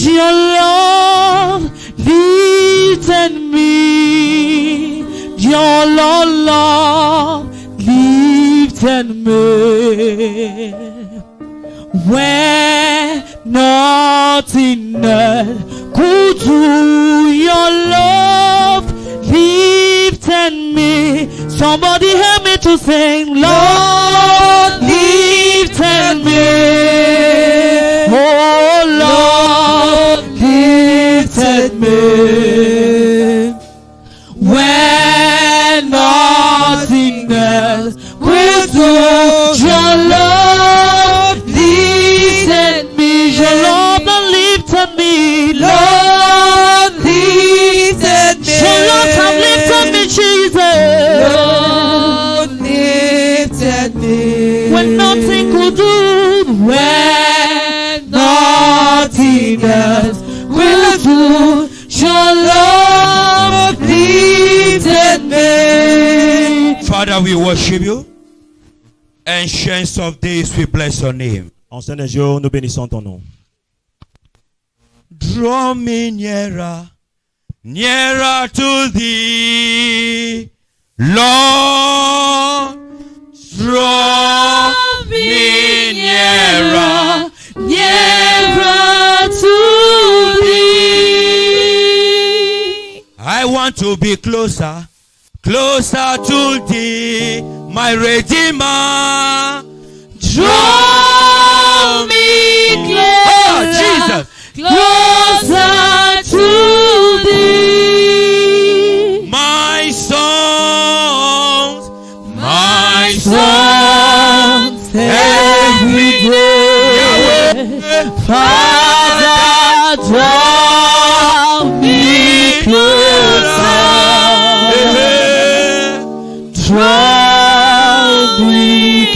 Your love lifted me. Your love lifted me. When nothing else could do, your love lifted me. Somebody help me to sing. Lord lifted me. Oh Lord lifted me. When nothing else will do, your love lifted me. Your love that lifted me. Lord lifted me. Your love that lifted me, Jesus. Lord lifted me. When nothing could do, when nothing else will do, your love lifted me. Father, we worship you. Ancients of days, we bless your name. Ancien des jours, nous bénissons ton nom. Draw me nearer, nearer to thee, Lord. Draw me nearer, Nearer to thee. I want to be closer, closer to thee, my Redeemer. Draw me closer, Jesus. closer to thee. My songs, Songs every day. Father, draw me closer. Draw me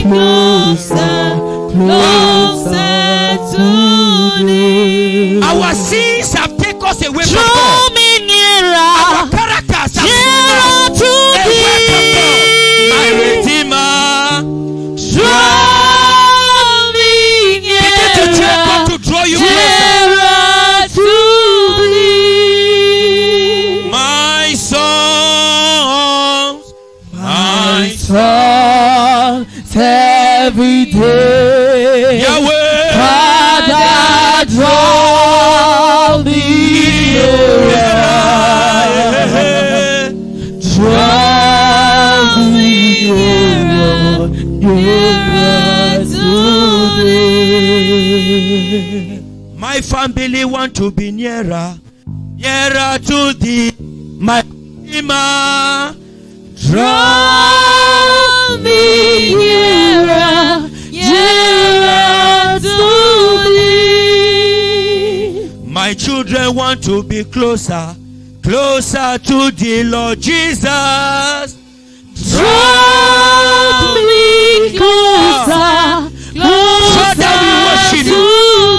closer, closer to thee. our sins have taken us away from Draw God. me nearer, Our characters have nearer to away from God. My thee. Redeemer. Draw me Begin to tell God nearer, to draw you closer. nearer to thee. My songs, my Songs every day. Yahweh. Father, draw me nearer. Draw me nearer, nearer to thee. My family want to be nearer, nearer to thee, my Redeemer. Draw me nearer, nearer to thee. My children want to be closer, closer to thee, Lord Jesus. Draw me closer, Father, we worship closer to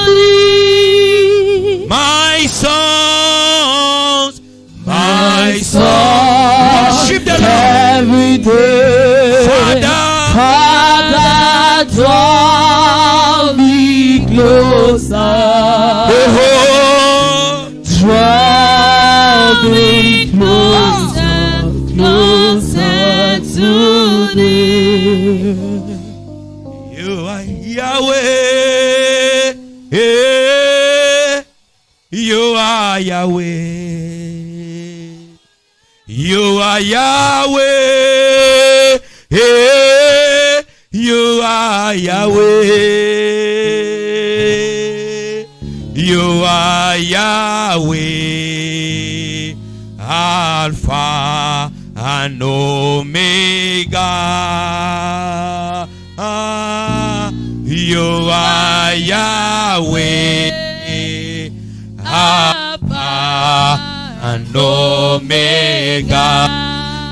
thee. My songs, My song worship the Lord. every day. Father, draw me closer. Oh, Draw me closer, closer to thee. you are Yahweh. You are Yahweh. You are Yahweh. You are Yahweh. You are Yahweh. Alpha and Omega. You are Yahweh. Alpha and Omega.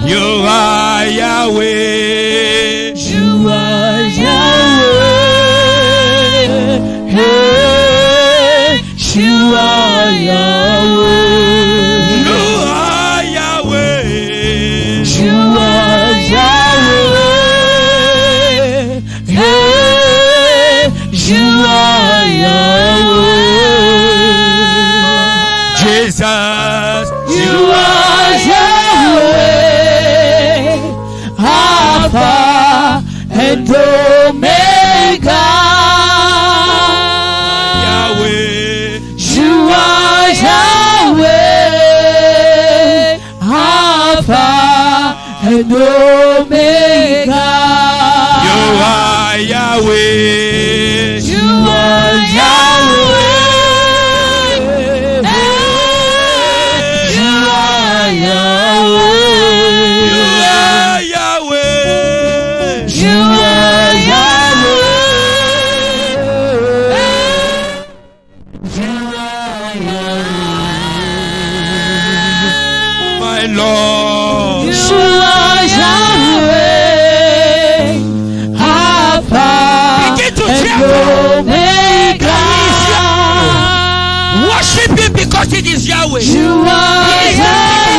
You are Yahweh. You are Yahweh. Hey, you are Yahweh. You are Yahweh. You are Yahweh. Hey, you are Yahweh. Jesus, You are Yahweh, Alpha and Omega. Yahweh, You are Yahweh, Alpha and Omega. you are Yahweh. You are Yahweh. You are Yahweh. You are Yahweh. You are Yahweh. You are Yahweh. My Lord. You are Yahweh, Alpha Begin to and cheer. Omega. Worship him because it is Yahweh. You are He is the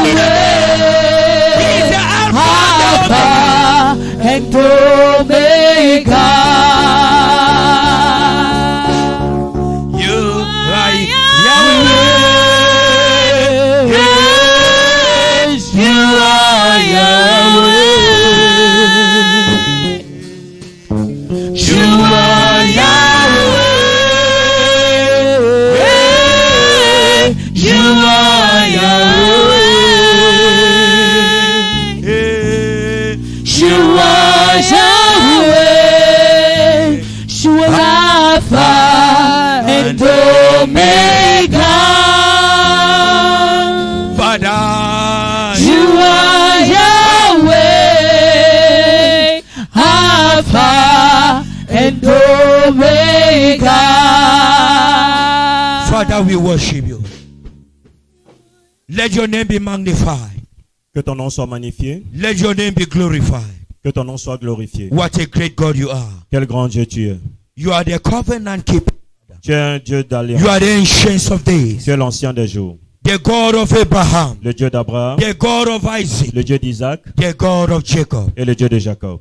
Yahweh, Alpha and the Omega. Alpha and Omega. You are Yahweh. Yes, you are Yahweh. You are Yahweh. You are Yahweh. You are Yahweh. You are Alpha and Omega. Father, You are Yahweh, Alpha and Omega. Father, we worship you. Let your name be magnified. Que ton nom soit magnifié. Let your name be glorified. Que ton nom soit glorifié. What a great God you are. Quel grand Dieu tu es. You are the covenant keeper. Tu es un Dieu d'alliance. You are the ancient of days. Tu es l'ancien des jours. The God of Abraham. Le Dieu d'Abraham. The God of Isaac. Le Dieu d'Isaac. The God of Jacob. Et le Dieu de Jacob.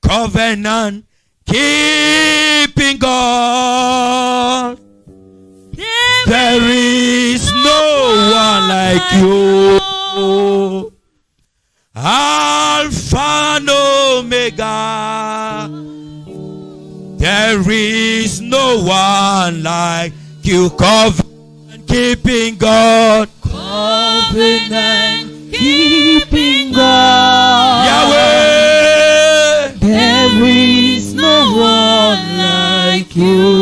Covenant keeping God. There is no one like you. Alpha and Omega. There is no one like you. Covenant keeping God. Covenant keeping God. Yahweh. There is no one like you.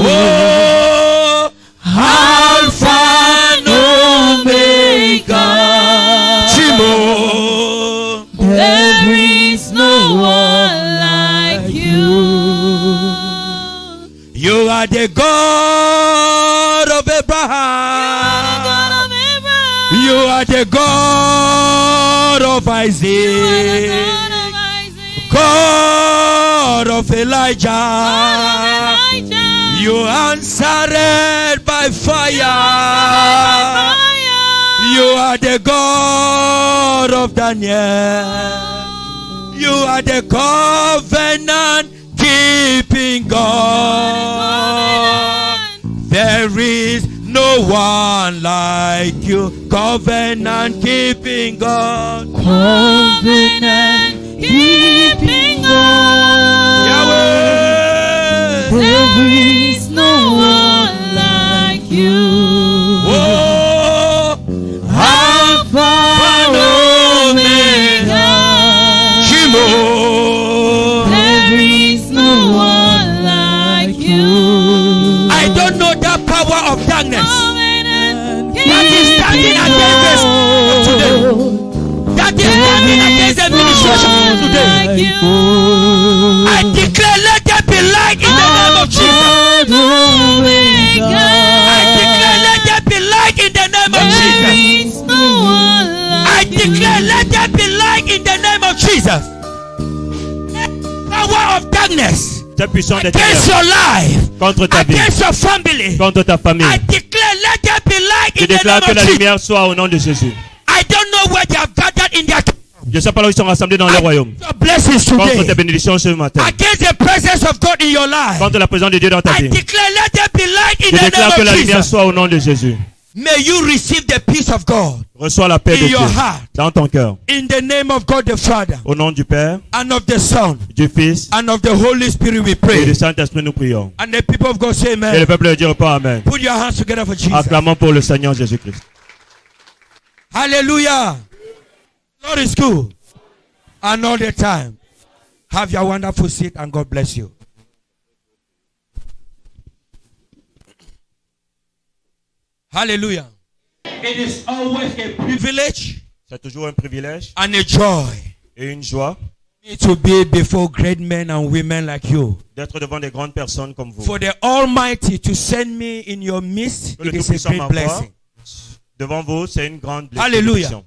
Oh, Alpha and Omega. Chimo. There is no one like you. You are the God of Abraham. You are the God of Isaac. God of Elijah. You answered by fire. You are the God of Daniel. You are the covenant keeping God. There is no one like you. Covenant keeping God. Covenant keeping God. Yahweh. There is no one like you. Oh, Alpha and Omega. Shimo. There is no one like you. I don't know that power of darkness That is standing against us today. That is standing against the administration today. I declare, let there be light in the name of Jesus. I declare, let there be light in the name of Jesus. I declare, let there be light in the name of Jesus. Power of darkness Tu es puissant des against ténèbres. your life, Contre ta vie. against your family. Contre ta I famille. declare, let there be light Je in the déclare name que of la Jesus. lumière soit au nom de Jésus. I don't know where they have gathered in their. Je sais pas là où ils sont rassemblés dans le royaume. Your blessings Contre tes today. bénédictions ce matin. Against the presence of God in your life. Contre la présence de Dieu dans ta I vie. declare, let there be light in Je the déclare que name la of lumière Jesus. soit au nom de Jésus. May you receive the peace of God Reçois la paix de in Dieu your heart. dans ton cœur. In the name of God the Father, Au nom du Père, and of the Son, du Fils and of the Holy Spirit we et pray. du Saint-Esprit, nous prions. And the people of God say Et le amen. peuple de Dieu répond Amen. Put your hands together for Jesus. Acclamons pour le Seigneur Jésus-Christ. Hallelujah. Lord is good. And all the time. Have your wonderful seat and God bless you. Hallelujah. It is always a privilege C'est toujours un privilège and a joy et une joie to be before great men and women like you. d'être devant des grandes personnes comme vous. For the Almighty to send me in your midst, Que le it is a Tout-Puissant great m'envoie blessing. devant vous, c'est une grande Hallelujah. bénédiction.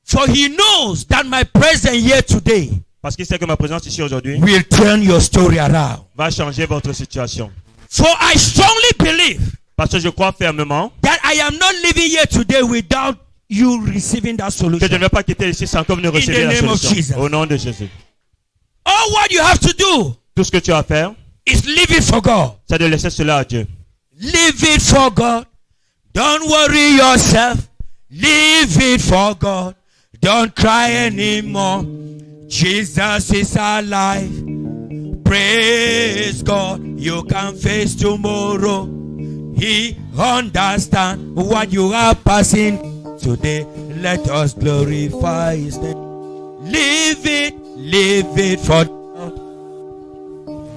For he knows that my presence here today Parce qu'il sait que ma présence ici aujourd'hui will turn your story around. va changer votre situation. For I strongly believe Parce que je crois fermement that I am not living here today without you receiving that que je ne solution. vais pas quitter ici sans que vous ne receviez the la name of solution. Jesus. Au nom de Jésus. All what you have to do Tout ce que tu as à faire, is live it for God. c'est de laisser cela à Dieu. Live it for God. Don't worry yourself. Live it for God. Don't cry anymore. Jesus is alive. Praise God. You can face tomorrow. He understands what you are passing today. Let us glorify His name. Live it for God.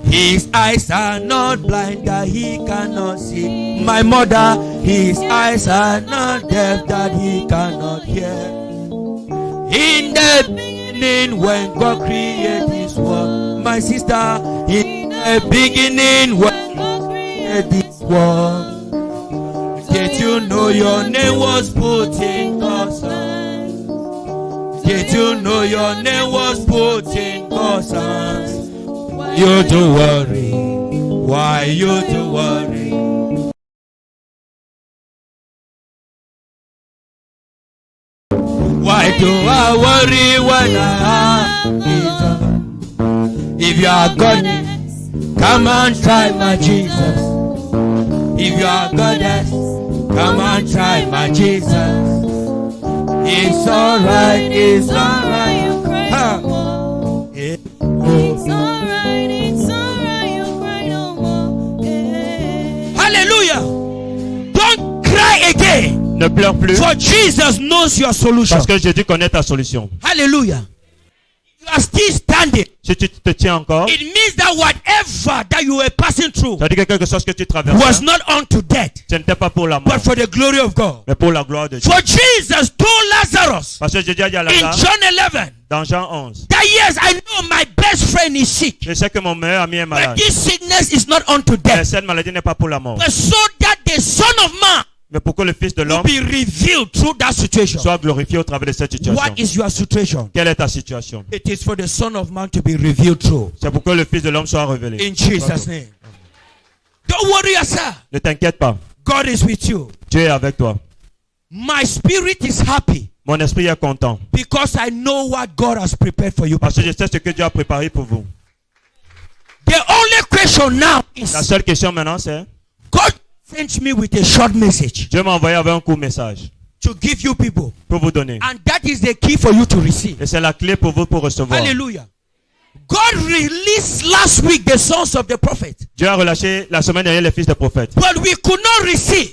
His eyes are not blind that He cannot see. My mother, His eyes are not deaf that He cannot hear. In the beginning, when God created this world, my sister, in the beginning, when God created this world, did you know your name was put in God's hands? Did you know your name was put in God's hands? You do worry. Why you do worry? Why do I worry when I have Jesus? If you are goddess, come and try my Jesus. If you are goddess, come and try my Jesus. It's alright, it's alright. Huh. It's alright, you cry no more. Yeah. Hallelujah. Don't cry again. Ne pleure plus For Jesus knows your solution. parce que Jésus connaît ta solution. Hallelujah. You are still standing. Si tu te tiens encore, It means that whatever that you were passing through ça veut dire que quelque chose que tu traverses, was not unto death, ce n'était pas pour la mort, but for the glory of God. mais pour la gloire de Dieu. For Jesus told Lazarus Parce que Jésus a dit à in Lazare, John 11 dans Jean 11, that yes, I know my best friend is sick, je sais que mon meilleur ami est but malade. this sickness is not unto Mais death, cette maladie n'est pas pour la mort, but so that the Son of Man mais pour que le Fils de will l'homme be revealed through that situation. soit glorifié au travers de cette situation. What is your situation? Quelle est ta situation? It is for the Son of Man to be revealed through. C'est pour que le Fils de l'homme soit révélé. In Jesus' name. Don't worry yourself. Ne t'inquiète pas, God is with you. Dieu est avec toi. My spirit is happy Mon esprit est content because I know what God has prepared for you. parce que je sais ce que Dieu a préparé pour vous. The only question now is La seule question maintenant c'est, God sent me with a short message Dieu m'a envoyé avec un court message to give you people, pour vous donner. and that is the key for you to receive. Et c'est la clé pour vous pour recevoir. Hallelujah. God released last week the sons of the prophet, Dieu a relâché la semaine dernière les fils des prophètes. but we could not receive.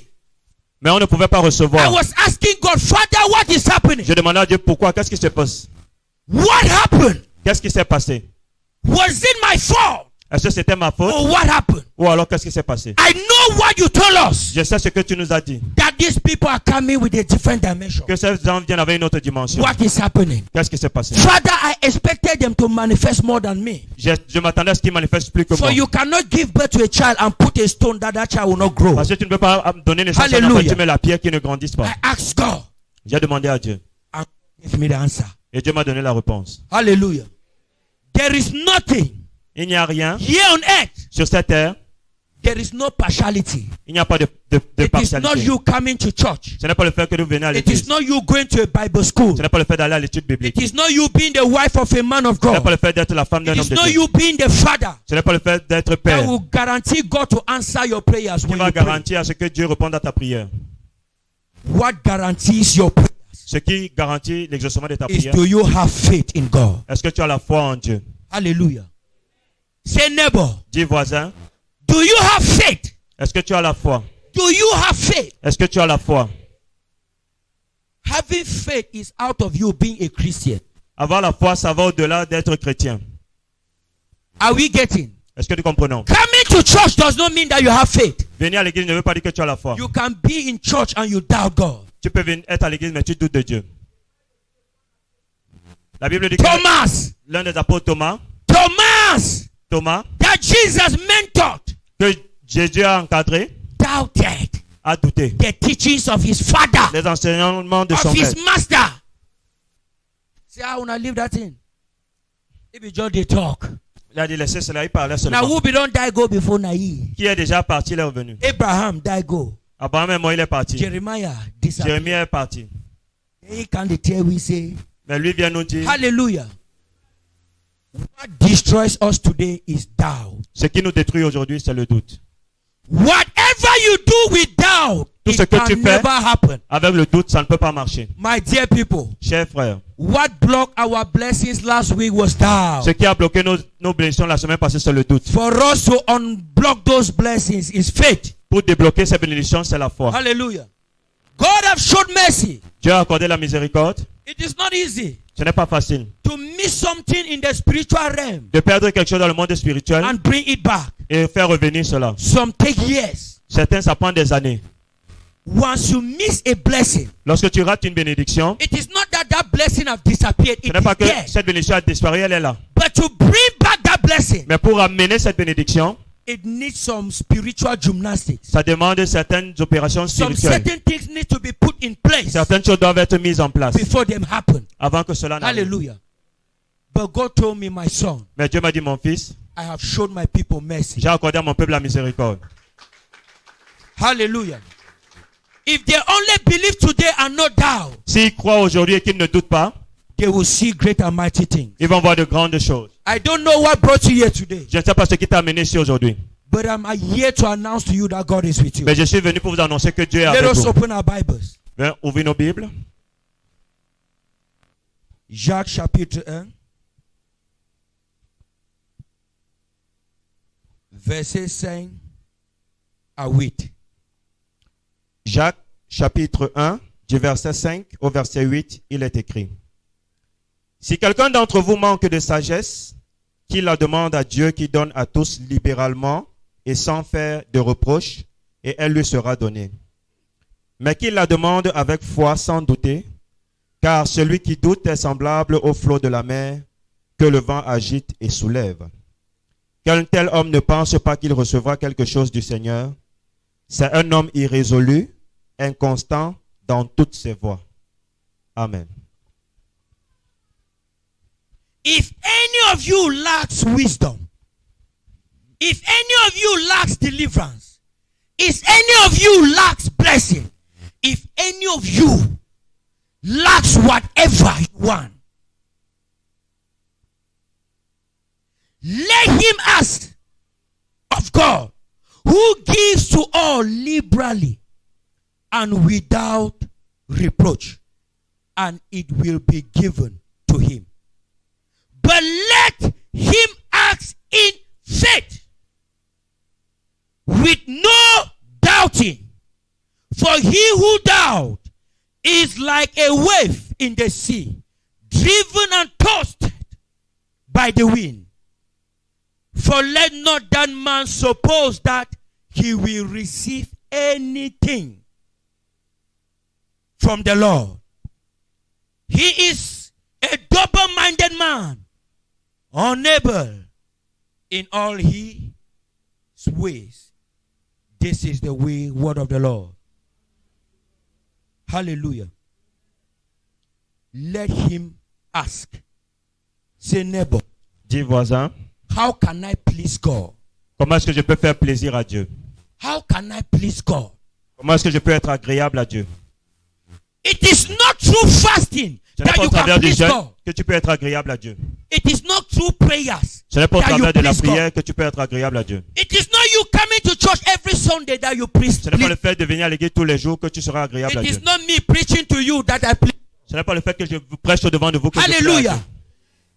Mais on ne pouvait pas I recevoir. was asking God, Father, what is happening? Je demandais à Dieu pourquoi, qu'est-ce qui se passe? What happened? Qu'est-ce qui s'est passé? Was it my fault? Est-ce que c'était ma faute? Or what happened? Ou alors qu'est-ce qui s'est passé? I know what you told us, Je sais ce que tu nous as dit. that these people are coming with a different dimension. Que ces gens viennent avec une autre dimension. What is happening? Qu'est-ce qui s'est passé? Father, I expected them to manifest more than me. Je m'attendais à ce qu'ils manifestent plus que For moi. you cannot give birth to a child and put a stone that child will not grow. Parce que tu ne peux pas donner naissance à un Hallelujah. enfant, tu mets la pierre qui ne grandisse I pas. asked God J'ai demandé à Dieu. and give me the answer. Et Dieu m'a donné la réponse. Hallelujah. There is nothing Il n'y a rien here on earth sur cette terre There is no partiality. Il n'y a pas de It is not partialité. you coming to church. Ce n'est pas le fait que vous venez à It is l'église. not you going to a Bible school. Ce n'est pas le fait d'aller à l'étude biblique. It is not you being the wife of a man of Ce n'est pas God. le fait d'être la femme d'un It homme is de not Dieu. you being the father Ce n'est pas le fait d'être that père will guarantee God to answer your prayers qui when va you pray. garantir à ce que Dieu réponde à ta prière. What guarantees your prayers Ce qui garantit l'exaucement de ta is, prière. do you have faith in God? Est-ce que tu as la foi en Dieu? Hallelujah. Say, neighbor, Dis voisin, do you have faith? est-ce que tu as la foi? Do you have faith? Est-ce que tu as la foi? Having faith is out of you being a Christian. Avoir la foi, ça va au-delà d'être chrétien. Are we getting? Est-ce que nous comprenons? Coming to church does not mean that you have faith. Venir à l'église ne veut pas dire que tu as la foi. You can be in church and you doubt God. Tu peux être à l'église, mais tu doutes de Dieu. La Bible dit que Thomas, l'un des apôtres Thomas, that Jesus mentored, que Jésus a encadré, doubted a douté. the teachings of his father, Les enseignements de son of his maître. master. Say, I wanna leave that in. If you just they talk. Il a dit laissez cela, il parlait Now seulement. who be don't die go before Nai? Qui est déjà parti, il est revenu. Abraham die go. Abraham est mort, il est parti. Jeremiah disappeared. Jérémie est parti. He can tell we say, Mais lui vient nous dire, hallelujah. What destroys us today is doubt. ce qui nous détruit aujourd'hui, c'est le doute. Whatever you do with doubt, Tout ce it que tu can fais- never happen. Avec le doute, ça ne peut pas marcher. My dear people, Chers frères, what blocked our blessings last week was ce doubt. qui a bloqué nos bénédictions la semaine passée, c'est le doute. For us to unblock those blessings is faith. Pour débloquer ces bénédictions, c'est la foi. Hallelujah. God have showed mercy. Dieu a accordé la miséricorde. It is not easy Ce n'est pas facile to miss something in the spiritual realm de perdre quelque chose dans le monde spirituel and bring it back. et faire revenir cela. Some take years. Certains, ça prend des années. Once you miss a blessing, Lorsque tu rates une bénédiction, it is not that that blessing have disappeared. ce It n'est pas is que there. cette bénédiction a disparu, elle est là. But to bring back that blessing, Mais pour amener cette bénédiction, it needs some spiritual gymnastics. ça demande certaines opérations Some spirituelles. certain things need to be put in place Certaines choses doivent être mises en place before them happen. avant que cela n'arrive. Hallelujah. But God told me, my son, Mais Dieu m'a dit, mon fils, I have shown my people mercy. j'ai accordé à mon peuple la miséricorde. Hallelujah. If they only believe today and not doubt, S'ils croient aujourd'hui et qu'ils ne doutent pas, they will see great and mighty things. ils vont voir de grandes choses. I don't know what brought you here today, Je ne sais pas ce qui t'a amené ici aujourd'hui. but I'm here to announce to you that God is with you. Mais je suis venu pour vous annoncer que Dieu est Let avec us vous. open our Bibles. Viens, ouvrez nos Bibles. Jacques chapitre 1, verset 5 à 8. Jacques chapitre 1, du verset 5 au verset 8, il est écrit. Si quelqu'un d'entre vous manque de sagesse, qu'il la demande à Dieu qui donne à tous libéralement et sans faire de reproche, et elle lui sera donnée. Mais qu'il la demande avec foi sans douter, car celui qui doute est semblable au flot de la mer que le vent agite et soulève. Qu'un tel homme ne pense pas qu'il recevra quelque chose du Seigneur. C'est un homme irrésolu, inconstant dans toutes ses voies. Amen. If any of you lacks wisdom, if any of you lacks deliverance, if any of you lacks blessing, if any of you lacks whatever you want, let him ask of God, who gives to all liberally and without reproach, and it will be given to him. But let him ask in faith, with no doubting. For he who doubts is like a wave in the sea, driven and tossed by the wind. For let not that man suppose that he will receive anything from the Lord. He is a double-minded man, unable in all his ways. This is the word of the Lord. Hallelujah. Let him ask. Say, neighbor, Dis voisin, how can I please God? comment est-ce que je peux faire plaisir à Dieu? How can I please God? Comment est-ce que je peux être agréable à Dieu? It is not through fasting Ce n'est that pas au you can travers du please jeûne God. que tu peux être agréable à Dieu. It is not through prayers Ce n'est pas au that you travers de la please God. prière que tu peux être agréable à Dieu. It is not you coming to church every Sunday that you please. Ce n'est pas le fait de venir à l'église tous les jours que tu seras agréable à It Dieu. is not me preaching to you that I please. Ce n'est pas le fait que je vous prêche au devant de vous que je plais à Hallelujah.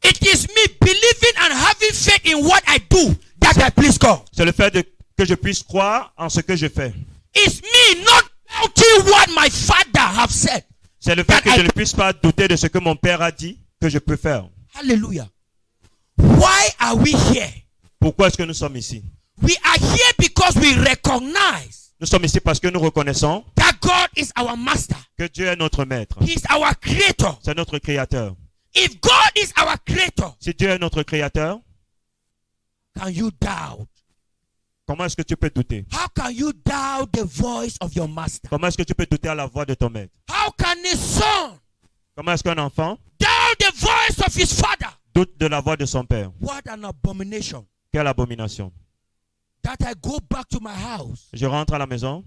Dieu. It is me believing and having faith in what I do that I please God. C'est le fait que je puisse croire en ce que je fais. It's me not doubting what my father have said. C'est le fait que je ne puisse pas douter de ce que mon père a dit que je peux faire. Hallelujah. Why are we here? Pourquoi est-ce que nous sommes ici? We are here because we recognize Nous sommes ici parce que nous reconnaissons that God is our master. que Dieu est notre maître. He is our creator. C'est notre créateur. If God is our creator, Si Dieu est notre créateur, can you doubt? comment est-ce que tu peux douter? How can you doubt the voice of your master? Comment est-ce que tu peux douter à la voix de ton maître? How can a son Comment est-ce qu'un enfant doubt the voice of his father? doute de la voix de son père? What an abomination. Quelle abomination! That I go back to my house. Je rentre à la maison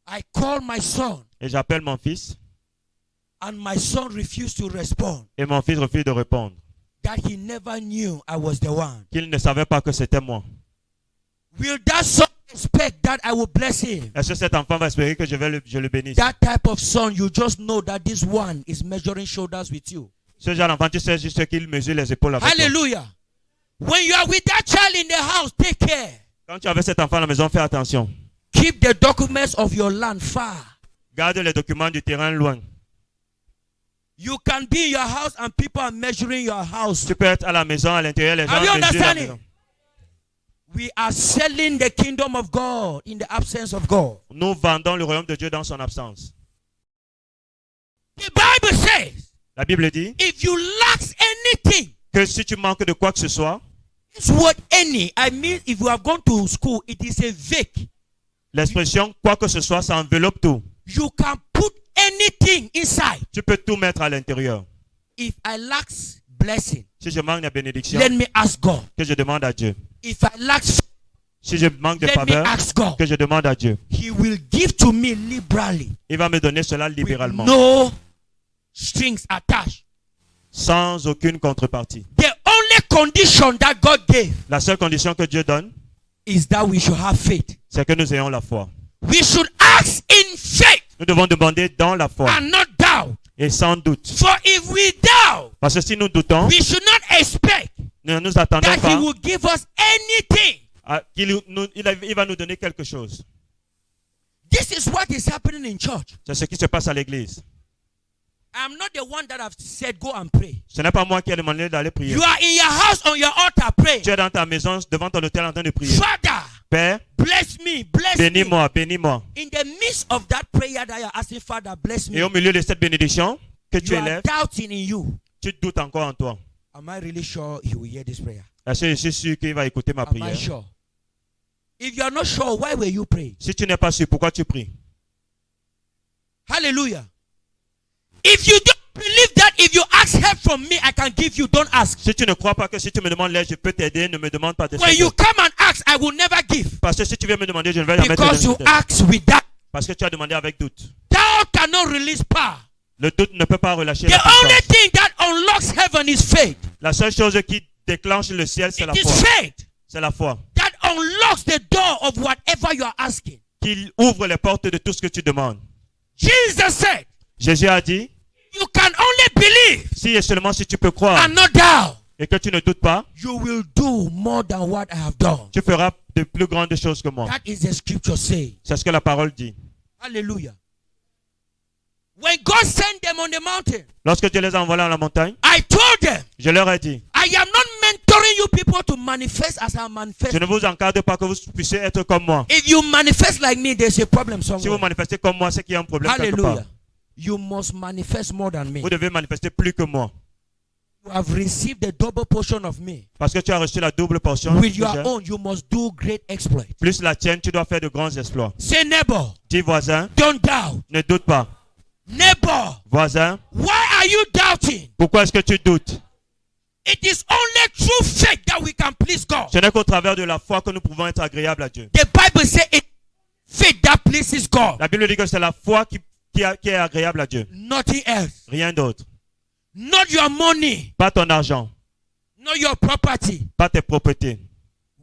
I call my son et j'appelle mon fils and my son refused to respond. et mon fils refuse de répondre. That he never knew I was the one. Qu'il ne savait pas que c'était moi. Will that son expect that I will bless him? Est-ce que cet enfant va espérer que je le bénisse? That type of son, you just know that this one is measuring shoulders with you. Ce genre d'enfant, tu sais juste qu'il mesure les épaules avec toi. Hallelujah. When you are with that child in the house, take care. Quand tu avais cet enfant à la maison, fais attention. Keep the documents of your land far. Garde les documents du terrain loin. You can be in your house and people are measuring your house. Tu peux être à la maison, à l'intérieur, les gens Have you mesurent la understanding? maison. We are selling the kingdom of God in the absence of God. Nous vendons le royaume de Dieu dans son absence. The Bible says, La Bible dit if you lack anything, que si tu manques de quoi que ce soit, this word any, I mean if you have gone to school, it is a vague. l'expression quoi que ce soit, ça enveloppe tout. You can put anything inside. Tu peux tout mettre à l'intérieur. If I lack blessing, Si je manque de bénédiction, let me ask God. que je demande à Dieu. If I lack, Si je manque de let me faveur, ask God. que je demande à Dieu. He will give to me liberally, Il va me donner cela with libéralement, no strings attached. sans aucune contrepartie. The only condition that God gave La seule condition que Dieu donne, is that we should have faith. c'est que nous ayons la foi. We should ask in faith Nous devons demander dans la foi and not doubt. et sans doute. For if we doubt, Parce que si nous doutons, we should not expect nous ne nous attendons that He pas will give us anything. il va nous donner quelque chose. This is what is happening in church. C'est ce qui se passe à l'église. I'm not the one that have said go and pray. Ce n'est pas moi qui ai demandé d'aller prier. You are in your house on your altar praying. Tu es dans ta maison, devant ton autel en train de prier. Father, Père, bless me, bless me. bénis-moi, bénis-moi. In the midst of that prayer that you're asking, Father, bless Et me, au milieu de cette bénédiction que tu you are élèves, doubting in you. tu doutes encore en toi. Am I really sure He will hear this prayer? Est-ce que je suis sûr qu'il va écouter ma Am I prière? sure? If you are not sure, why were you praying? Si tu n'es pas sûr, pourquoi tu pries? Hallelujah. If you don't believe that if you ask help from me, I can give you, don't ask. Si tu ne crois pas que si tu me demandes l'aide, je peux t'aider, ne me demande pas de When you l'aide. come and ask, I will never give. Parce que si tu viens me demander, je ne vais jamais te Because you donner. ask with doubt. Parce que tu as demandé avec doute. Doubt cannot release power. Le doute ne peut pas relâcher The la only puissance. thing that unlocks heaven is faith. La seule chose qui déclenche le ciel, c'est la It foi. is faith C'est la foi. that unlocks the door of whatever you are asking. Qui ouvre les portes de tout ce que tu demandes. Jesus said, Jésus a dit, you can only believe si et seulement si tu peux croire and not doubt. et que tu ne doutes pas, You will do more than what I have done. tu feras de plus grandes choses que moi. That is the scripture saying. C'est ce que la parole dit. Hallelujah. When God sent them on the mountain, Lorsque Dieu les a envoyés à la montagne, I told them, je leur ai dit, I am not mentoring you people to manifest as I je manifest. ne vous encadre pas que vous puissiez être comme moi. If you manifest like me, there's a problem Si vous somewhere. manifestez comme moi, c'est qu'il y a un problème quelque part. Hallelujah. You must manifest more than me. Vous devez manifester plus que moi. You have received the double portion of me. Parce que tu as reçu la double portion. With que your j'ai. own, you must do great exploits. Plus la tienne, tu dois faire de grands exploits. Say neighbor, Dis voisin, don't doubt. ne doute pas. Neighbor, Voisin, why are you doubting? pourquoi est-ce que tu doutes? It is only through faith that we can please God. Ce n'est qu'au travers de la foi que nous pouvons être agréables à Dieu. The Bible says it Faith that pleases God. La Bible dit que c'est la foi qui est agréable à Dieu. Nothing else. Rien d'autre. Not your money. Pas ton argent, Not your property. pas tes propriétés.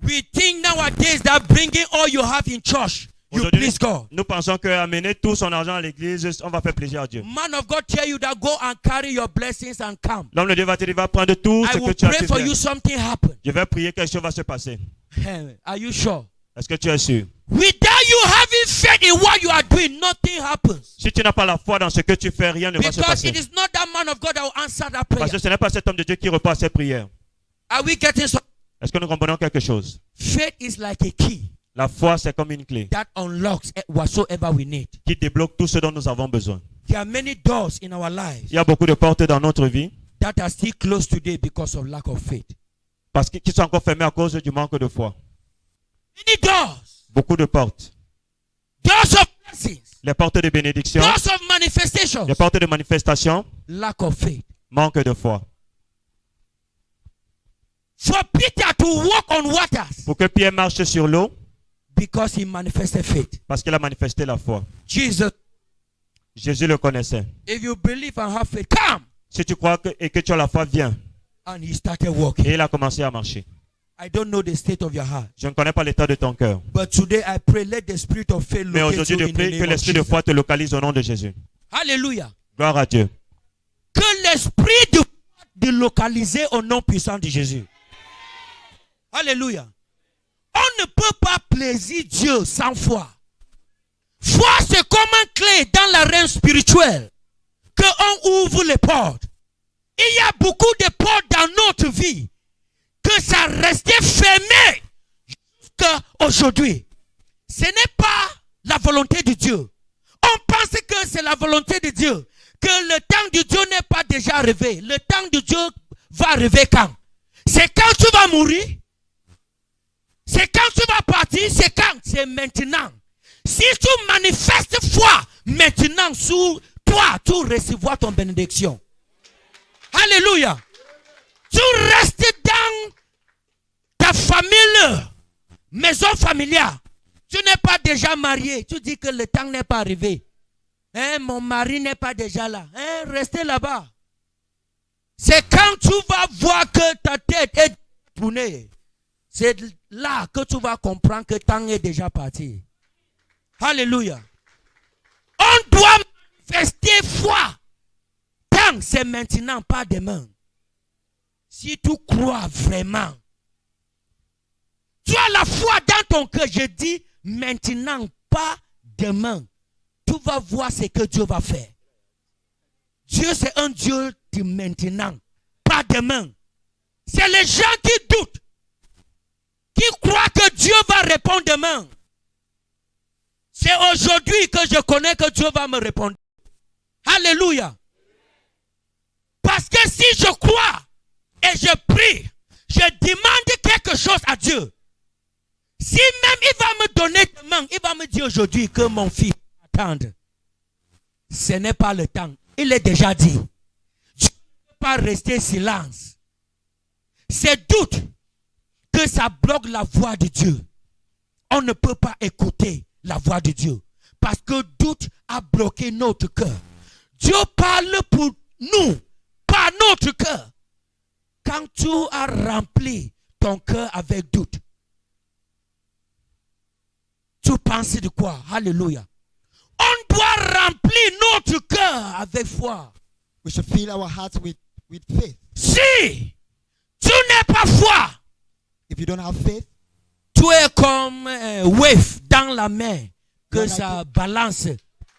We think nowadays that bringing all you have in church, you Aujourd'hui, please God. nous pensons qu'amener tout son argent à l'église, on va faire plaisir à Dieu. Man of God tell you that go and carry your blessings and come. L'homme de Dieu va te dire, va prendre tout I ce que will tu as pray pu for faire. you something happen. Je vais prier, quelque chose va se passer. Are you sure? Est-ce que tu es sûr? Without you having faith in what you are doing, nothing happens. Si tu n'as pas la foi dans ce que tu fais, rien ne va se Because passer. it is not that man of God that will answer that prayer. Parce que ce n'est pas cet homme de Dieu qui répond à ses prières. Are we getting so? Est-ce que nous comprenons quelque chose? Faith is like a key La foi, c'est comme une clé that unlocks whatsoever we need. qui débloque tout ce dont nous avons besoin. There are many doors in our lives Il y a beaucoup de portes dans notre vie that are still closed today because of lack of faith. parce qu'ils sont encore fermées à cause du manque de foi. Many doors. Beaucoup de portes. Doors of blessings. Les portes de bénédiction, Doors of manifestations. les portes de manifestation, Lack of faith. manque de foi. For Peter to walk on waters Pour que Pierre marche sur l'eau, because he manifested faith. parce qu'il a manifesté la foi. Jesus, Jésus le connaissait. if you believe and have faith, come. Si tu crois et que tu as la foi, viens. And he started walking. Et il a commencé à marcher. I don't know the state of your heart. Je ne connais pas l'état de ton cœur. But today I pray, let the spirit of faith Mais locate aujourd'hui, you je in the prie que name of l'esprit de Jesus. foi te localise au nom de Jésus. Alléluia. Gloire à Dieu. Que l'esprit de foi te localiser au nom puissant de Jésus. Alléluia. On ne peut pas plaisir Dieu sans foi. Foi, c'est comme un clé dans la reine spirituelle. Que on ouvre les portes. Il y a beaucoup de portes dans notre vie. Que ça restait fermé jusqu'à aujourd'hui. Ce n'est pas la volonté de Dieu. On pense que c'est la volonté de Dieu. Que le temps de Dieu n'est pas déjà arrivé. Le temps de Dieu va arriver quand? C'est quand tu vas mourir? C'est quand tu vas partir? C'est quand? C'est maintenant. Si tu manifestes foi maintenant sur toi, tu recevras ton bénédiction. Alléluia. Tu restes dans ta famille, maison familiale. Tu n'es pas déjà marié. Tu dis que le temps n'est pas arrivé. Hein, mon mari n'est pas déjà là. Hein, restez là-bas. C'est quand tu vas voir que ta tête est tournée. C'est là que tu vas comprendre que le temps est déjà parti. Alléluia. On doit manifester foi. Tant c'est maintenant, pas demain. Si tu crois vraiment, tu as la foi dans ton cœur. Je dis maintenant, pas demain. Tu vas voir ce que Dieu va faire. Dieu, c'est un Dieu de maintenant, pas demain. C'est les gens qui doutent, qui croient que Dieu va répondre demain. C'est aujourd'hui que je connais que Dieu va me répondre. Alléluia. Parce que si je crois et je prie, je demande quelque chose à Dieu. Si même il va me donner demain, il va me dire aujourd'hui que mon fils attende. Ce n'est pas le temps. Il est déjà dit. Dieu ne peut pas rester silence. C'est doute que ça bloque la voix de Dieu. On ne peut pas écouter la voix de Dieu. Parce que doute a bloqué notre cœur. Dieu parle pour nous, pas notre cœur. Quand tu as rempli ton cœur avec doute, tu penses de quoi? Alléluia. On doit remplir notre cœur avec foi. We should fill our hearts with faith. Si tu n'es pas foi, If you don't have faith, tu es comme un wave dans la mer que You're ça like balance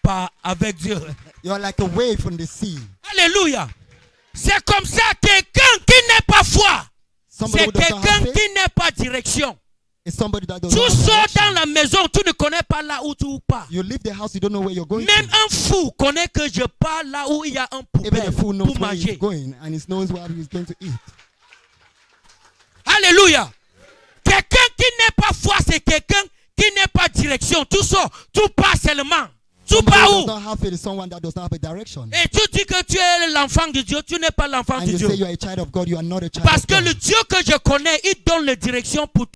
pas avec Dieu. you're like a wave on the sea. Alléluia. C'est comme ça, quelqu'un qui n'est pas foi, Somebody c'est who doesn't quelqu'un have faith qui n'est pas direction. is somebody that doesn't Tu have sors direction. dans la maison, tu ne connais pas là où tu pars. You leave the house, you don't know where you're going Même to. un fou connaît que je pars là où il y a un Even poubelle a fool knows pour where he's manger. going and he knows what he's going to eat. Alléluia. Quelqu'un qui n'est pas foi, c'est quelqu'un qui n'est pas direction. Tu sors, tu pars seulement. Tu Somebody pars who does où? not have faith is someone that does not have a direction. Et tu dis que tu es l'enfant de Dieu, tu n'es pas l'enfant And de you Dieu. say you are a child of God, you are not a child Parce of que God. le Dieu que je connais, il donne la direction pour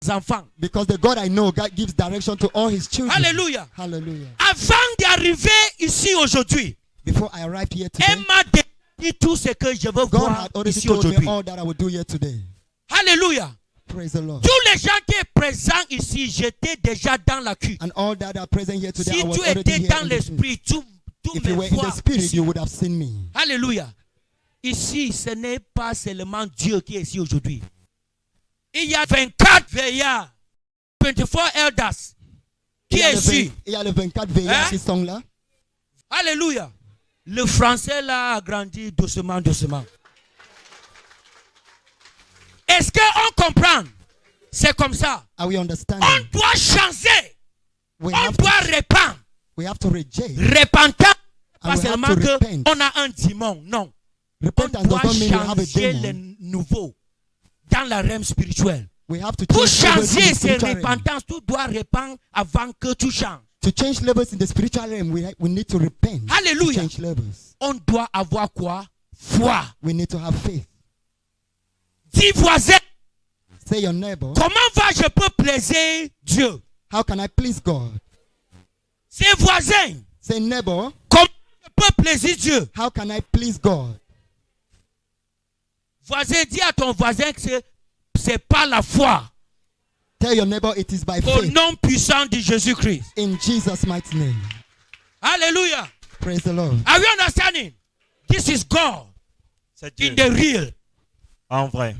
enfants. Because the God I know, God gives direction to all his children. Alléluia. Hallelujah. Avant d'arriver ici aujourd'hui, Before I arrived here elle today, m'a dit tout ce que je veux God voir had already ici told me aujourd'hui. all that I would do here today. Alléluia. Praise the Lord. Tous les gens qui sont présents ici, j'étais déjà dans la cuve. And all that are present here today, Si I was tu already étais here dans in the spirit. l'esprit, tu If you me were in the vois spirit, ici. you would have seen me. Alléluia. Ici, ce n'est pas seulement Dieu qui est ici aujourd'hui. Il y a 24 veillards, 24 elders qui est ici. Il y a le 24 veillards Hein? qui sont là. Alléluia. Le français là a grandi doucement, doucement. Est-ce qu'on comprend? C'est comme ça. Are we On understanding? doit changer. We On have doit to, répandre. we have to reject. Repentant. And Pas we have seulement to que repent. on a un démon. Non. On Repentance doit does not mean we have a changer le demon. nouveau dans la realm spirituelle. We have to Pour change levels in changer the ces spiritual realm. repentances, tu dois répandre avant que tu changes. To change levels in the spiritual realm, we need to repent. Hallelujah. To change levels. On doit avoir quoi? Foi. We need to have faith. Dis voisin, Say your neighbor, comment je peux plaisir Dieu? how can I please God? Ces voisins, Say neighbor, comment je peux plaisir Dieu? how can I please God? Voisin, dis à ton voisin que c'est pas la foi. Tell your neighbor it is by Au faith. nom puissant de Jésus-Christ. In Jesus' mighty name. Hallelujah. Praise the Lord. Are you understanding? This is God C'est Dieu. in the real. En vrai.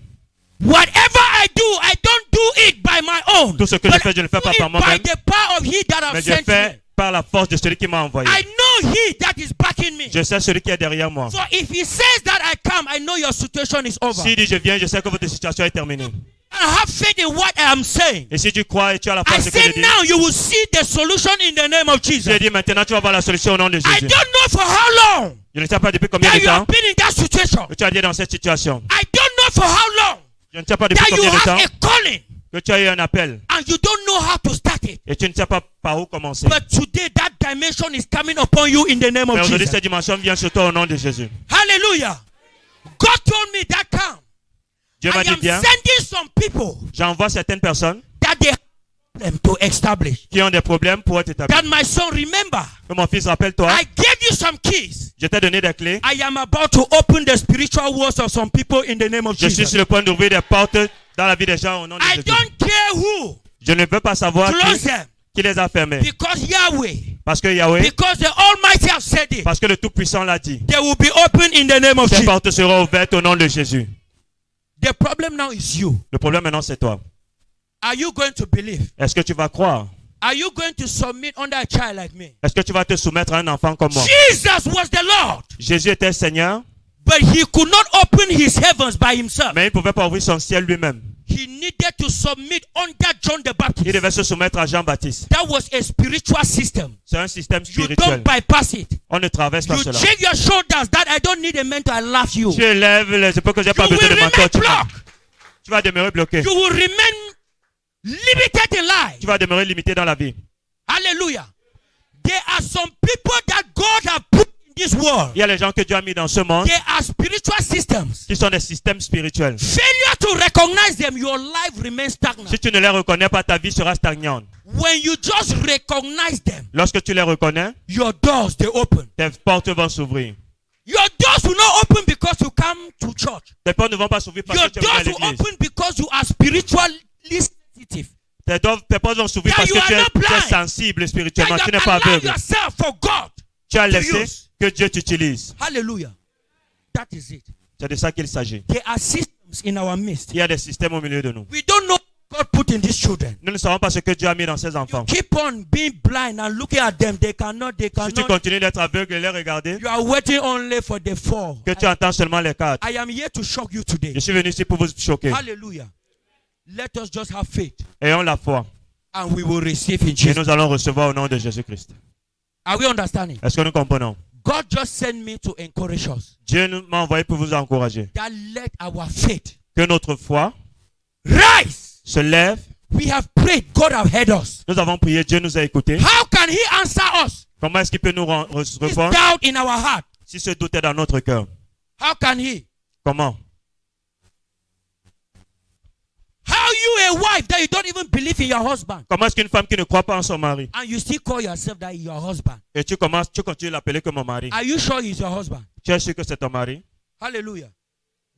Whatever I do, I don't do it by my own. Tout ce que je fais, je ne le fais pas I do par it moi-même. by the power of He that Mais has je sent me. fais par la force de celui qui m'a envoyé. I know He that is backing me. Je sais celui qui est derrière moi. So if He says that I come, I know your situation is over. S'il dit je viens, je sais que votre situation est terminée. I have faith in what I am saying. Et si tu crois et tu as la foi I en ce que je say dis, now you will see the solution in the name of Jesus. je dis maintenant tu vas voir la solution au nom de I Jésus. don't know for how long Je ne sais pas depuis combien that de you have temps been in that situation. que tu as été dans cette situation. I don't know for how long Je ne sais pas depuis that you combien de have temps a calling que tu as eu un appel and you don't know how to start it. et tu ne sais pas par où commencer. But today that dimension is coming upon you in the name Mais of aujourd'hui Jesus. cette dimension vient sur toi au nom de Jésus. Hallelujah. God told me that come. Dieu m'a I dit am bien, sending some people j'envoie certaines personnes that they have them to establish. qui ont des problèmes pour être établis. That my son, remember, Que mon fils, rappelle-toi, I gave you some keys. je t'ai donné des clés. I am about to open the spiritual worlds of some people in the name of Je suis Jesus. sur le point d'ouvrir des portes dans la vie des gens au nom de I Jésus. don't care who Je ne veux pas savoir close them qui les a fermés. because Yahweh, Parce que Yahweh, because the Almighty has said it, parce que le Tout-Puissant l'a dit. they will be open in the name of Ces Jesus. portes seront ouvertes au nom de Jésus. The problem now is you. Le problème maintenant, c'est toi. Are you going to believe? Est-ce que tu vas croire? Are you going to submit under a child like me? Est-ce que tu vas te soumettre à un enfant comme moi? Jesus was the Lord, Jésus était Seigneur, but he could not open his heavens by himself. mais il ne pouvait pas ouvrir son ciel lui-même. He needed to submit under John the Il Baptist. devait se soumettre à Jean-Baptiste. That was a spiritual system. C'est un système You spirituel. don't bypass it. On ne traverse pas You cela. shake your shoulders that I don't need a mentor. I love you. Tu élèves les épaules que j'ai You pas besoin will de mentor. remain blocked. Tu vas demeurer bloqué. You will remain limited in life. Tu vas demeurer limité dans la vie. Hallelujah. There are some people that God has put in this world. Il y a les gens que Dieu a mis dans ce monde They are spiritual systems. qui sont des systèmes spirituels. Failure to recognize them, your life remains stagnant. Si tu ne les reconnais pas, ta vie sera stagnante. When you just recognize them, Lorsque tu les reconnais, your doors they open. tes portes vont s'ouvrir. Your doors will not open because you come to church. Tes portes ne vont pas s'ouvrir parce Your que tu es venu à doors will l'église. open because you are spiritually sensitive. Tes portes vont s'ouvrir That parce you que are tu not blind. es sensible That spirituellement. you Tu n'es have pas allowed aveugle. yourself for God. Tu as to laissé use. que Dieu t'utilise. Hallelujah. That is it. C'est de ça qu'il s'agit. There are systems in our midst. Il y a des systèmes au milieu de nous. We don't know what God put in these children. Nous ne savons pas ce que Dieu a mis dans ses enfants. Keep on being blind and looking at them. They cannot. Si tu continues d'être aveugle et les regarder, You are waiting only for the fall. que tu entends seulement les quatre. I am here to shock you today. Je suis venu ici pour vous choquer. Hallelujah. Let us just have faith Ayons la foi and we will receive in et Jesus. nous allons recevoir au nom de Jésus-Christ. Are we understanding? Est-ce que nous comprenons? God just sent me to encourage us Dieu m'a envoyé pour vous encourager. that let our faith Que notre foi rise. se lève. We have prayed. God have heard us. Nous avons prié, Dieu nous a écoutés. How can He answer us? Comment est-ce qu'il peut nous This répondre doubt in our heart. si ce doute est dans notre cœur? How can He? Comment? How you, a wife, that you don't even believe in your husband, Comment est-ce qu'une femme qui ne croit pas en son mari, and you still call yourself that your husband? et tu continues de l'appeler comme mon mari, Are you sure he's your husband? tu es sûr que c'est ton mari? Hallelujah.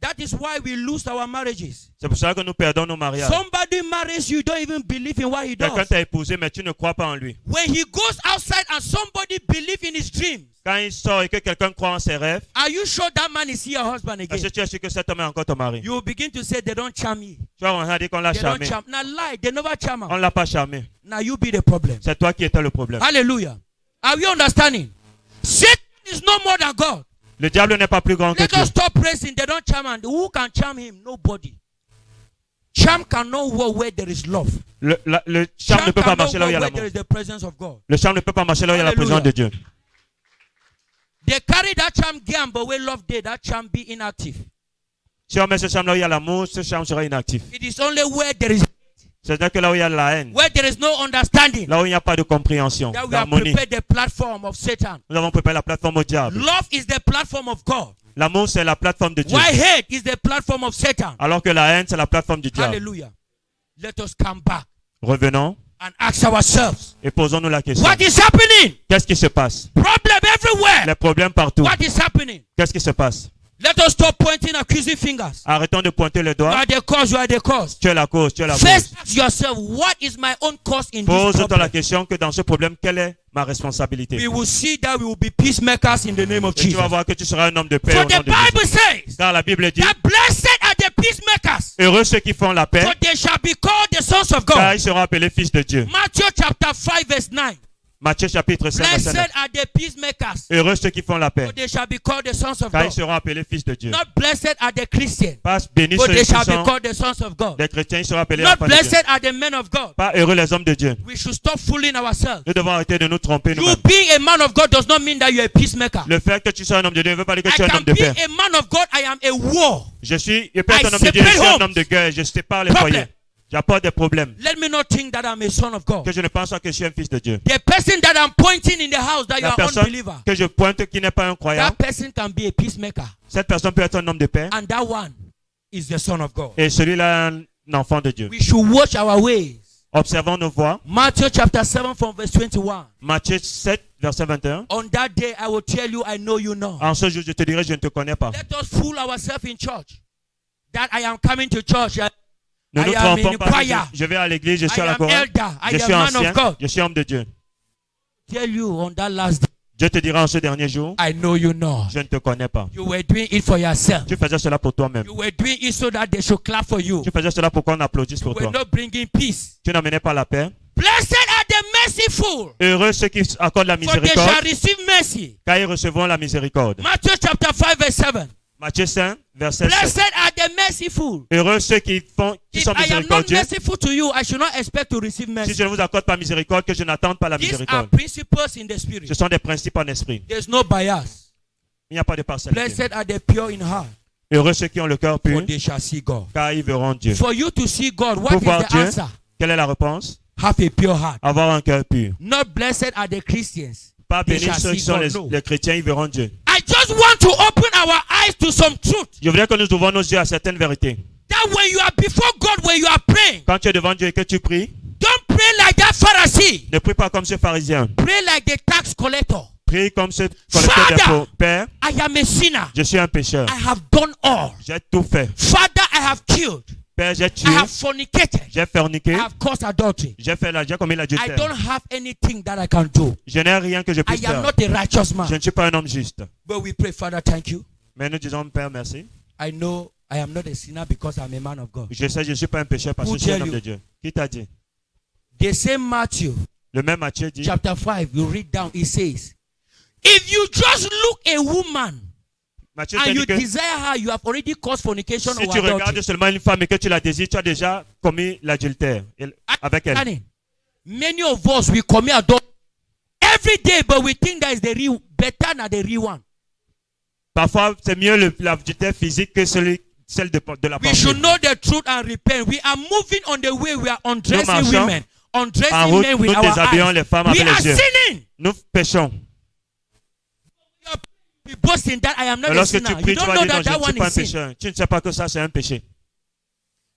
That is why we lose our marriages. C'est pour ça que nous perdons nos mariages. Somebody marries you, you don't even believe in what he Quelqu'un does. t'a épousé, mais tu ne crois pas en lui. When he goes outside and somebody believes in his dreams, Quand il sort et que quelqu'un croit en ses rêves, are you sure that man is your husband est-ce que again? tu es sûr que cet homme est encore ton mari? You will begin to say they don't charm you. Tu vas on a dit qu'on l'a They don't charmé. charm. Now lie, they never charm On her. ne l'a pas charmé. Now you be the problem. C'est toi qui étais le problème. Hallelujah. Are we understanding? Satan is no more than God. Le diable n'est pas plus grand que Let Dieu. us stop praising. They don't charm him. Who can charm him? Nobody. Charm cannot work where there is love. Le charme ne peut pas cannot marcher là où il y a work where l'amour. there is the presence of God. Le charme ne peut pas marcher là où il y a la présence de Dieu. They carry that charm game, but where love did, that charm be inactive. Si on met ce charme là où il y a l'amour, ce charme sera inactif. It is only where there is, C'est-à-dire que là où il y a la haine, where there is no understanding, là où il n'y a pas de compréhension, that we have d'harmonie, prepared the platform of Satan. nous avons préparé la plateforme au diable. Love is the platform of God. L'amour, c'est la plateforme de Dieu. Why hate is the platform of Satan. Alors que la haine, c'est la plateforme du diable. Hallelujah. Let us come back Revenons and ask ourselves, et posons-nous la question. what is happening? Qu'est-ce qui se passe? Problem everywhere. Les problèmes partout. What is happening? Qu'est-ce qui se passe? Let us stop pointing accusing fingers. Arrêtons de pointer le You doigt. are the cause, you are the cause. Tu es la cause, tu es la First cause. ask yourself, what is my own cause in this Pose-toi la problem? question que dans ce problème, quelle est ma responsabilité? We will see that we will be peacemakers in the name of Et tu Jesus. vas voir que tu seras un homme de paix For au the nom de Jésus. Bible says Car la Bible dit, that blessed are the peacemakers, heureux ceux qui font la paix, for they shall be called the sons of car God. ils seront appelés fils de Dieu. Matthew chapter 5 verse 9. Matthieu chapitre 5, verset 9. Blessed are the peacemakers, Heureux ceux qui font la paix, for they shall be called the sons of car ils God. seront appelés fils de Dieu. Not blessed are the Christians, Pas bénis for ceux they qui shall be sont called the sons of God. des chrétiens, ils seront appelés Not enfants de Dieu. blessed are the men of God. Pas heureux les hommes de Dieu. We should stop fooling ourselves. Nous devons arrêter de nous tromper You nous-mêmes. being a man of God does not mean that you're a peacemaker. Le fait que tu sois un homme de Dieu ne veut pas dire que I tu es un can homme de be paix. a man of God, I am a war. Je peux être I un homme de Dieu, je suis separate un homme de guerre, je sépare les Problem. foyers. J'apporte des problèmes. Let me not think that I'm a son of God. Que je ne pense pas que je suis un fils de Dieu. The person that I'm pointing in the house that you La are personne unbeliever, que je pointe qui n'est pas un croyant, that person can be a peacemaker. cette personne peut être un homme de paix. And that one is the son of God. Et celui-là, un enfant de Dieu. We should watch our ways. Observons nos voies. Matthew chapter 7 from verse 21. Matthieu 7, verset 21. On that day I will tell you I know you not. En ce jour, je te dirai, je ne te connais pas. Let us fool ourselves in church. That I am coming to church. Ne nous I am in trompons pas. choir. Je vais à l'église, je suis I à la am chorale. elder. I Je am suis man ancien. of God. Je suis homme de Dieu. Tell you on that last day, Je te dirai en ce dernier jour, I know you not. je ne te connais pas. You were doing it for yourself. Tu faisais cela pour toi-même. You were doing it so that they should clap for you. Tu faisais cela pour qu'on applaudisse You pour were toi. not bringing peace. Tu n'amenais pas la paix. Blessed are the merciful, Heureux ceux qui accordent la for they miséricorde, shall receive mercy. car ils recevront la miséricorde. Matthew chapter 5 verse 7. Matthieu 5, verset 7. Blessed are the merciful. Heureux ceux qui sont If I am not miséricordieux. merciful to you, I should not expect to receive Si mercy. je ne vous accorde pas miséricorde, que je n'attende pas la These are miséricorde. principles in the spirit. Ce sont des principes en esprit. There's no bias. Il n'y a pas de partialité. Blessed are the pure in heart, Heureux ceux qui ont le cœur for pur, they shall see God. car ils verront Dieu. For you to see God, what Pour is voir the Dieu, answer? quelle est la réponse? Have a pure heart. Avoir un cœur pur. Not blessed are the Christians. Pas They bénis shall ceux qui see sont God. No. les chrétiens, ils verront Dieu. I just want to open our eyes to some truth. Je voudrais que nous ouvrons nos yeux à certaines vérités. That when you are before God, when you are praying, Quand tu es devant Dieu et que tu pries, don't pray like that Pharisee. ne prie pas comme ce pharisien. Pray like the tax collector. Prie comme ce collecteur Father, d'impôts. Père, I am a sinner. je suis un pécheur. I have done all. J'ai tout fait. Father, I have killed. Père, j'ai I tué. have fornicated. J'ai forniqué. I have caused adultery. J'ai commis I l'adultère. don't have anything that I can do. Je n'ai rien que je I puisse am faire. not a righteous Je man. ne suis pas un homme juste. But we pray, Father, thank you. Mais nous disons, Père, merci. I know I am not a sinner because I'm a man of God. Je sais, je ne suis pas un pécheur parce Who que je suis un tell homme you? de Dieu. Qui t'a dit? The same Matthew, Le même Matthieu dit, chapter 5, you read down, it says, if you just look a woman Matthieu and t'a you dit que desire her, you have already caused fornication si or tu adultery. regardes seulement une femme et que tu la désires, tu as déjà commis l'adultère avec elle. Understanding? Many of us, we commit adultery every day, but we think that is the real, better than the real one. Parfois, c'est mieux l'adultère physique que celle de la We pensée. should know the truth and repent. We are moving on the way we are undressing marchons women, En undressing route, men with nous our déshabillons eyes. les femmes We avec are les yeux. sinning. Nous péchons. We boast in that I am not Et a lorsque sinner. tu You pries, tu don't vas know dire non, that je that ne suis one pas un is sin. pécheur. Tu ne sais pas que ça, c'est un péché.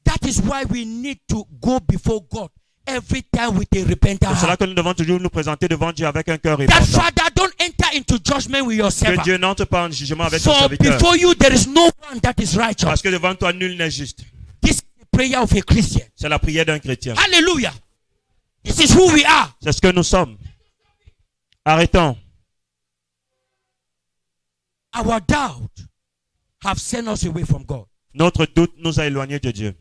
That is why we need to go before God every time with a repentant C'est cela heart. que nous devons toujours nous présenter devant Dieu avec un cœur That repentant. Father, don't enter into judgment with your Que servant. Dieu n'entre pas en jugement avec son For serviteur. before you there is no one that is righteous. Parce que devant toi, nul n'est juste. This is the prayer of a Christian. C'est la prière d'un chrétien. Hallelujah. This is who we are. C'est ce que nous sommes. Arrêtons. Our doubt have sent us away from God. Notre doute nous a éloignés de Dieu.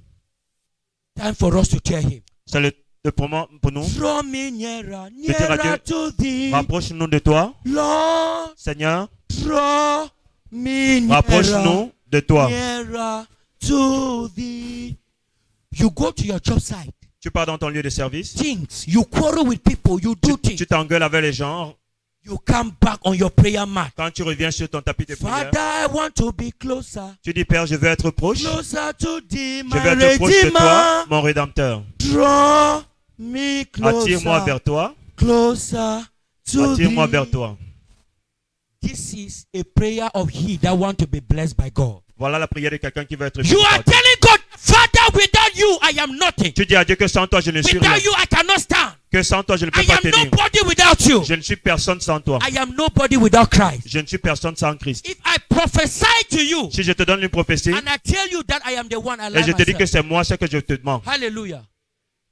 Time for us to tell him. C'est le moment pour nous. Draw me nearer, dire à nearer Dieu, to thee. Rapproche-nous de toi. Lord, Seigneur, draw me nearer, rapproche-nous de toi. nearer to thee. You go to your job site. Tu pars dans ton lieu de service. Things. You quarrel with people. You do things. Tu t'engueules avec les gens. You come back on your prayer mat. Quand tu reviens sur ton tapis de prière, Father, I want to be closer. tu dis, Père, je veux être proche. Closer to thee, Je my veux être proche de toi, Redeemer. mon Rédempteur. Draw me Attire-moi closer. vers toi. Closer to Attire-moi thee. vers toi. This is a prayer of he that want to be blessed by God. Voilà la prière de quelqu'un qui veut être You béni are par Dieu. telling God, Father, without you, I am nothing. Tu dis à Dieu que sans toi, je ne suis rien. Without you, I cannot stand. Que sans toi, je ne peux I pas am tenir. nobody without you. Je ne suis personne sans toi. I am nobody without Christ. Je ne suis personne sans Christ. If I prophesy to you Si je te donne une prophétie and I tell you that I am the one, I et lie je te dis que myself. c'est moi ce que je te demande, Hallelujah.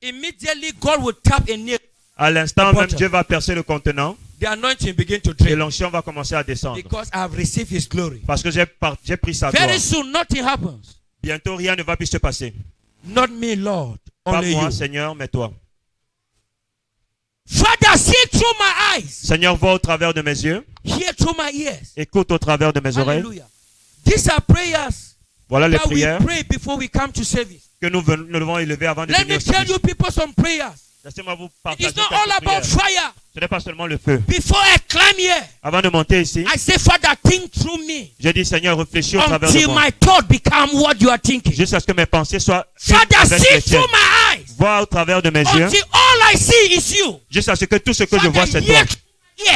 Immediately God will tap a nail. à l'instant The même, bottom. Dieu va percer le contenant The anointing begin to et drain l'onction va commencer à descendre. because I have received His glory. Parce que j'ai pris sa gloire. Very soon, nothing happens. Bientôt, rien ne va plus se passer. Not me, Lord. Pas Only moi, you. Seigneur, mais toi. Father, see through my eyes. Seigneur, vois au travers de mes yeux. Hear through my ears. Écoute au travers de mes oreilles. Hallelujah. These are prayers Voilà les that we prières pray before we come to service. que nous devons élever avant de Let venir me au tell service. you people some prayers. Laissez-moi vous It's partager not quelques all about prières. fire. Ce n'est pas seulement le feu. Before I climb here, Avant de monter ici, I say, Father, think through me je dis, Seigneur, réfléchis au travers de until moi. my thought become what you are thinking. Jusqu'à ce que mes pensées soient une Father, avec see les tiennes. through my eyes Vois au travers de mes yeux. until all I see is you. Jusqu'à ce que tout ce que je vois, c'est toi. hear,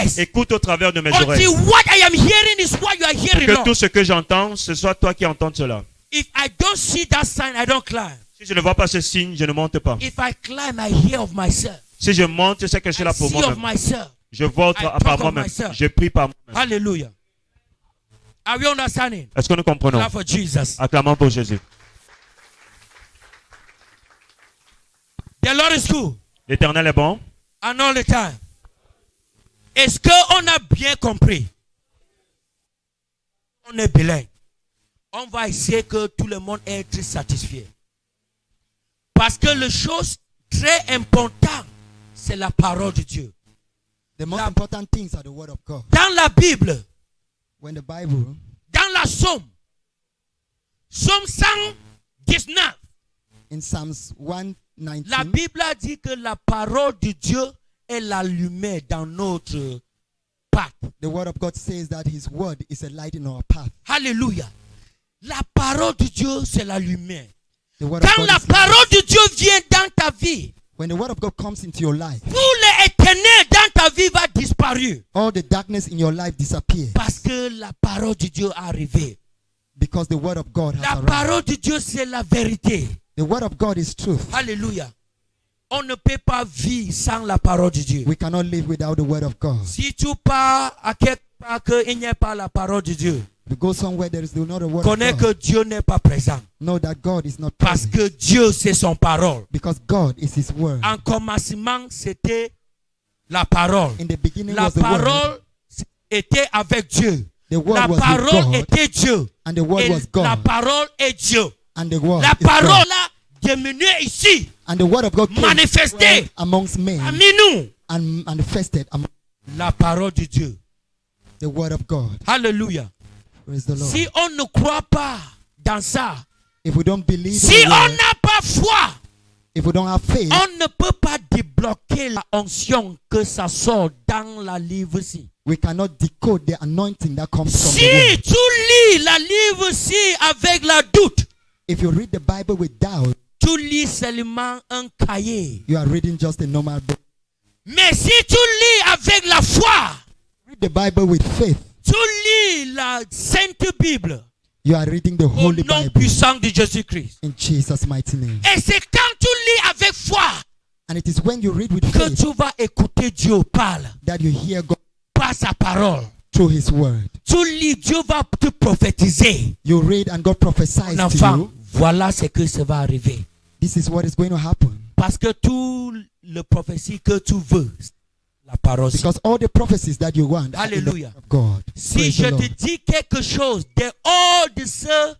yes. Écoute au travers de mes oreilles. Until what I am hearing is what you are hearing, Que Lord. tout ce que j'entends, ce soit toi qui entends cela. If I don't see that sign, I don't climb. Si je ne vois pas ce signe, je ne monte pas. If I climb, I hear of myself. Si je monte, je sais que je suis I là pour see of moi-même. myself. Je vois I talk par of moi-même. myself. Je prie par moi-même. Hallelujah. Are we understanding? Est-ce que nous comprenons? Clap for Jesus. Acclamons pour Jésus. The Lord is good. L'Éternel est bon. And all the time. Est-ce qu'on a bien compris? On est bilingue. On va essayer que tout le monde est très satisfait. Parce que la chose très importante, c'est la parole de Dieu. The most La- important things are the word of God. Dans la Bible, When the Bible, dans la Somme, Somme 119, in Psalms 119, la Bible a dit que la parole de Dieu est la lumière dans notre path. the word of God says that his word is a light in our path. Alléluia. La parole de Dieu, c'est la lumière. The word of Quand God la is light. parole de Dieu vient dans ta vie, When the word of God comes into your life, tout l'éternel dans ta vie va disparaître. all the darkness in your life disappears Parce que la parole de Dieu est arrivée. because the word of God has La arrived. parole de Dieu, c'est la vérité. The word of God is truth. Alléluia. On ne peut pas vivre sans la parole de Dieu. We cannot live without the word of God. Si tu pars à quelque part qu'il n'y a pas la parole de Dieu, If you go somewhere there is not a word connais of que God, Dieu n'est pas présent. know that God is not Parce present que Dieu, c'est son parole. because God is his word. En commencement, c'était la parole. In the beginning La was the word, parole était avec Dieu. the word La was with parole God, était Dieu. and the word Et was la God, parole est Dieu. and the word La is parole God. a diminué ici, And the word of God came manifesté amongst men parmi nous. and manifested among La parole de Dieu. the word of God. Alléluia. Praise the Lord. Si on ne croit pas dans ça, If we don't believe si in the on word, n'a pas foi, if we don't have faith, on ne peut pas débloquer la onction que ça sort dans la livre-ci. we cannot decode the anointing that comes from the Si word. tu lis la livre-ci avec la doute, If you read the Bible with doubt, tu lis seulement un cahier. you are reading just a normal book. Mais si tu lis avec la foi, Read the Bible with faith. tu lis la Sainte Bible, You are reading the Au Holy nom Bible puissant de Jésus-Christ. in Jesus' mighty name. Et c'est quand tu lis avec foi And it is when you read with que faith tu vas écouter Dieu parle that you hear God par sa parole. through His word. Tu lis, Dieu va te prophétiser. You read and God prophesies Mon to enfant, you. voilà ce que ça va arriver. This is what is going to happen. Parce que tout le prophétie que tu veux, la parole. Because all the prophecies that you want are in the Alléluia. word of God. Si Praise je the te Lord. dis quelque chose de hors de ce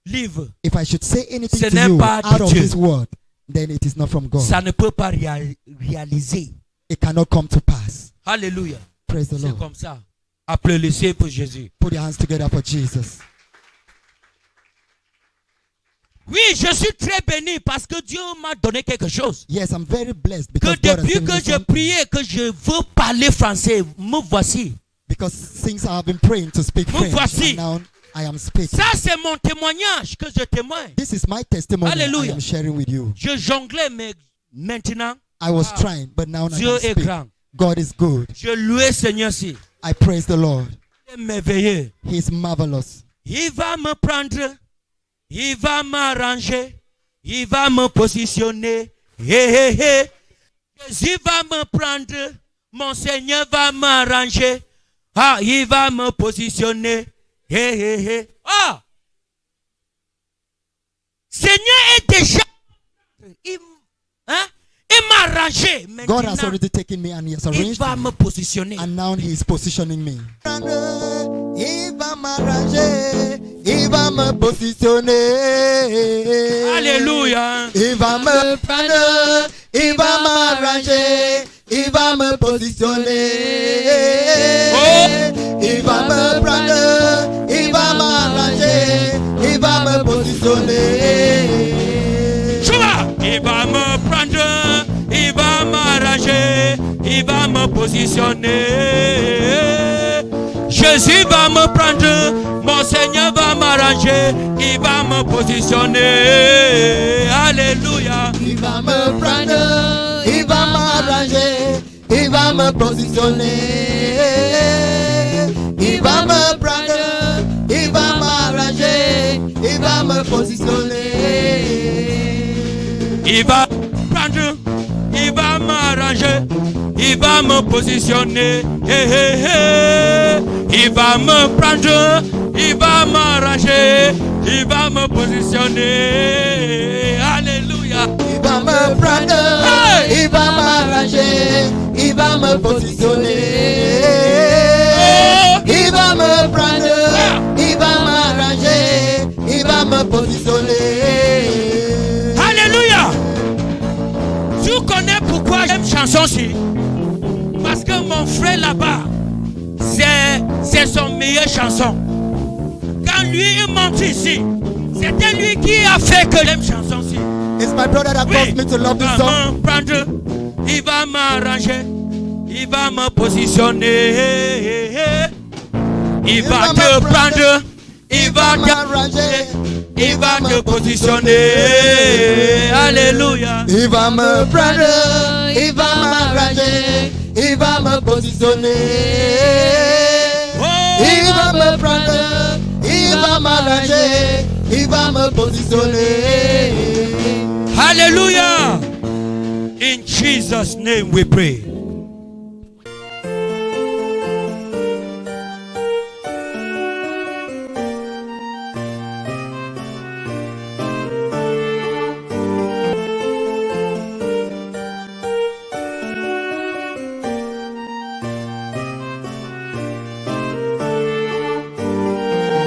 livre, If I should say anything Ce to n'est you pas de out of Dieu. this word, then it is not from God. ça ne peut pas réaliser. It cannot come to pass. Alléluia. Praise the C'est Lord. comme ça. Applaudissez pour Jésus. Put your hands together for Jesus. Oui, je suis très béni parce que Dieu m'a donné quelque chose. Yes, I'm very blessed Que because God has depuis given que me j'ai something. prié, que je veux parler français, me voici. Because since I have been praying to speak Me French, voici. and now I am speaking. Ça, c'est mon témoignage que je témoigne. This is my testimony Hallelujah. I am sharing with you. Je jonglais, mais maintenant, I was Ah. trying, but now I Dieu can est speak. grand. God is good. Je louais Seigneur si. I praise the Lord. Il est merveilleux. He is marvelous. Il va me prendre, il va m'arranger, il va me positionner. Hey, hey, hey. Jésus va me prendre, mon Seigneur va m'arranger. Ah, il va me positionner. Hey, hey, hey. Ah! Seigneur est déjà. Il m'a arrangé. God has Maintenant, already taken me and He has il arranged va me. me positionner. And now He is positioning me. Il va m'arranger, il va me positionner. Alléluia. Il va me prendre, il va m'arranger, il va me positionner. Oh. Il va me prendre, il va m'arranger, il va me positionner. Tu vois, il va me prendre, il va m'arranger, il va me positionner. Jésus va me prendre, mon Seigneur va m'arranger, il va me positionner. Alléluia. Il va me prendre, il va m'arranger, il va me positionner. Il va me prendre, il va m'arranger, il va me positionner. Il va prendre, il va m'arranger, il va me positionner. Hey, hey, hey. Il va me prendre, il va m'arranger, il va me positionner. Alléluia. Il va me prendre, Hey! il va m'arranger, il va me positionner. Oh! Il va me prendre, Ah! il va m'arranger, il va me positionner. Alléluia. Tu connais pourquoi j'aime chanson-ci? Parce que mon frère là-bas, c'est son meilleure chanson. Quand lui il monte ici, c'était lui qui a fait que j'aime chanson-ci. It's my brother that caused me to love il this va song. me prendre, il va m'arranger, il va me positionner. Il va va te me prendre, il va m'arranger, il va te positionner. Alléluia. il va me prendre, il va m'arranger, il va me positionner. Oh, Il va me prendre, il va m'arranger, il va me positionner. Hallelujah. In Jesus' name we pray.